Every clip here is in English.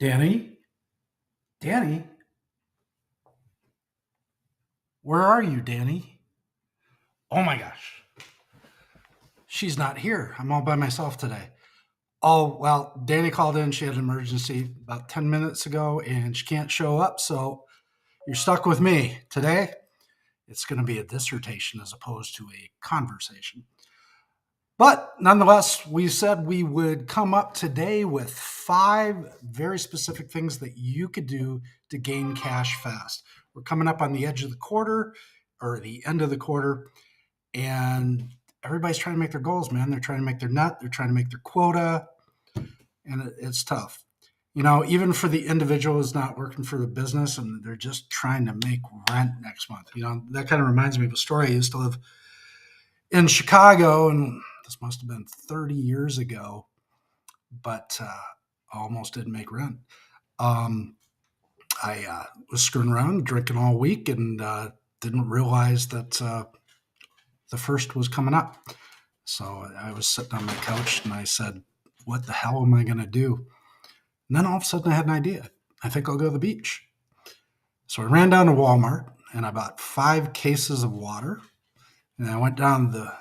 Dani? Dani? Where are you, Dani? Oh my gosh. She's not here. I'm all by myself today. Oh, well, Dani called in. She had an emergency about 10 minutes ago and she can't show up. So you're stuck with me. Today, it's going to be a dissertation as opposed to a conversation. But nonetheless, we said we would come up today with 5 very specific things that you could do to gain cash fast. We're coming up on the edge of the quarter or the end of the quarter, and everybody's trying to make their goals, man. They're trying to make their nut, they're trying to make their quota, and it's tough. Even for the individual who's not working for the business and they're just trying to make rent next month. That kind of reminds me of a story. I used to live in Chicago, and this must have been 30 years ago, but I almost didn't make rent. Um, I was screwing around, drinking all week, and didn't realize that the first was coming up. So I was sitting on my couch and I said, what the hell am I going to do? And then all of a sudden I had an idea. I think I'll go to the beach. So I ran down to Walmart and I bought 5 cases of water. And I went down the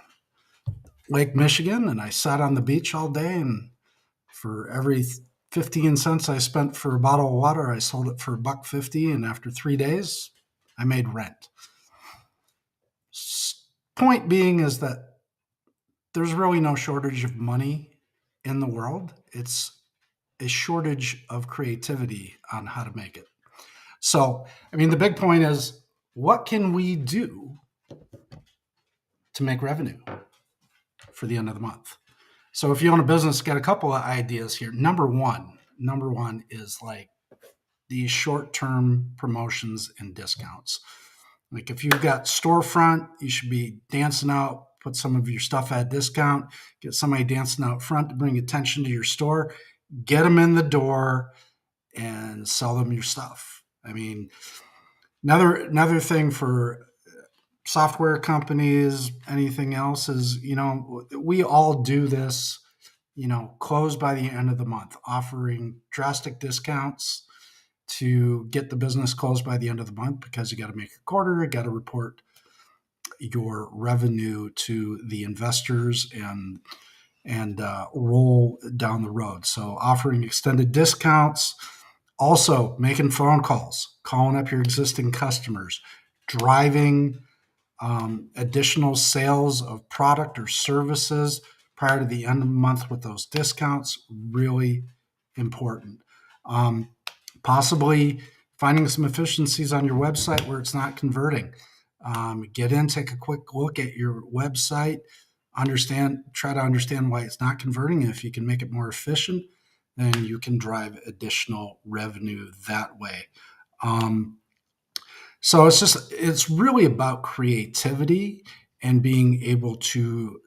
Lake Michigan and I sat on the beach all day. And for every 15 cents I spent for a bottle of water, I sold it for $1.50. And after 3 days, I made rent. Point being is that there's really no shortage of money in the world. It's a shortage of creativity on how to make it. So, the big point is, what can we do to make revenue for the end of the month? So if you own a business, got a couple of ideas here. Number one is like these short-term promotions and discounts. Like if you've got storefront, you should be dancing out, put some of your stuff at discount, get somebody dancing out front to bring attention to your store, get them in the door and sell them your stuff. Another thing for software companies, anything else is, we all do this, close by the end of the month, offering drastic discounts to get the business closed by the end of the month, because you got to make a quarter, you got to report your revenue to the investors and roll down the road. So offering extended discounts, also making phone calls, calling up your existing customers, driving additional sales of product or services prior to the end of the month with those discounts, really important. Possibly finding some efficiencies on your website where it's not converting. Get in, take a quick look at your website, try to understand why it's not converting. And if you can make it more efficient, then you can drive additional revenue that way. So it's really about creativity and being able to,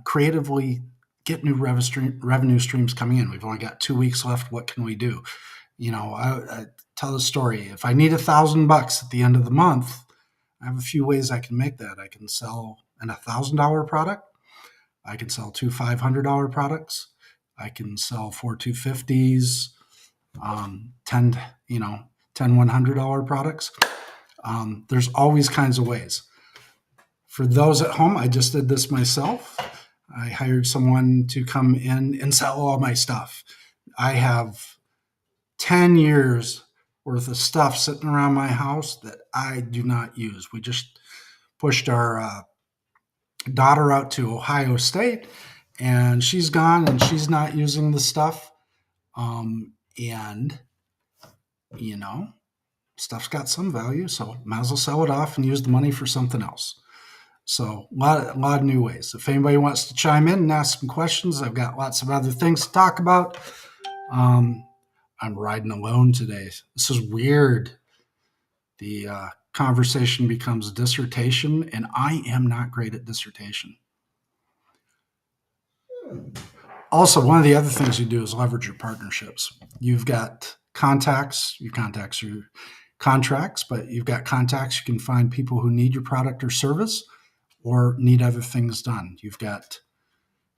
creatively get new revenue streams coming in. We've only got 2 weeks left. What can we do? I tell the story. If I need $1,000 at the end of the month, I have a few ways I can make that. I can sell an $1,000 product. I can sell 2 $500 products. I can sell 4 250s, 10 $100 products. There's always kinds of ways. For those at home, I just did this myself. I hired someone to come in and sell all my stuff. I have 10 years worth of stuff sitting around my house that I do not use. We just pushed our daughter out to Ohio State, and she's gone and she's not using the stuff. And, stuff's got some value, so might as well sell it off and use the money for something else. So a lot of new ways. If anybody wants to chime in and ask some questions, I've got lots of other things to talk about. I'm riding alone today. This is weird. The conversation becomes dissertation, and I am not great at dissertation. Also, one of the other things you do is leverage your partnerships. You've got contacts, your contacts are contracts, but you've got contacts. You can find people who need your product or service or need other things done. You've got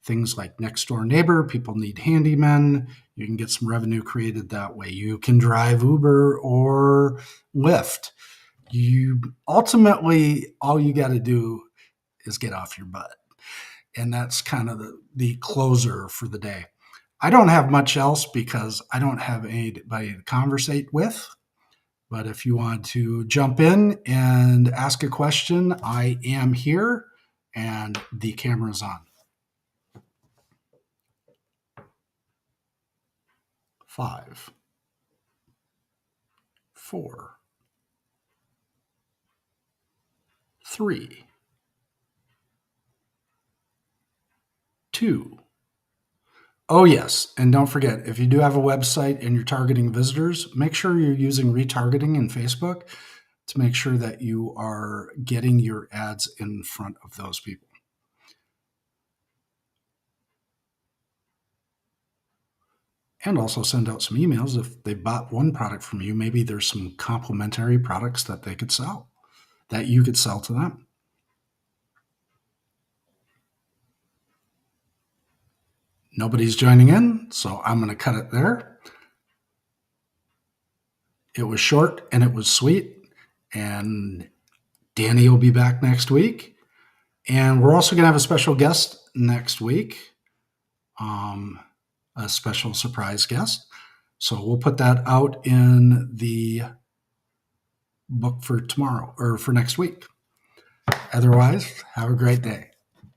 things like next door neighbor, people need handymen. You can get some revenue created that way. You can drive Uber or Lyft. You ultimately, all you got to do is get off your butt. And that's kind of the closer for the day. I don't have much else because I don't have anybody to conversate with. But if you want to jump in and ask a question, I am here and the camera's on. 5, 4, 3, 2. Oh, yes. And don't forget, if you do have a website and you're targeting visitors, make sure you're using retargeting in Facebook to make sure that you are getting your ads in front of those people. And also send out some emails. If they bought one product from you, maybe there's some complementary products that they could sell, that you could sell to them. Nobody's joining in, so I'm going to cut it there. It was short and it was sweet, and Dani will be back next week. And we're also going to have a special guest next week, a special surprise guest. So we'll put that out in the book for tomorrow or for next week. Otherwise, have a great day.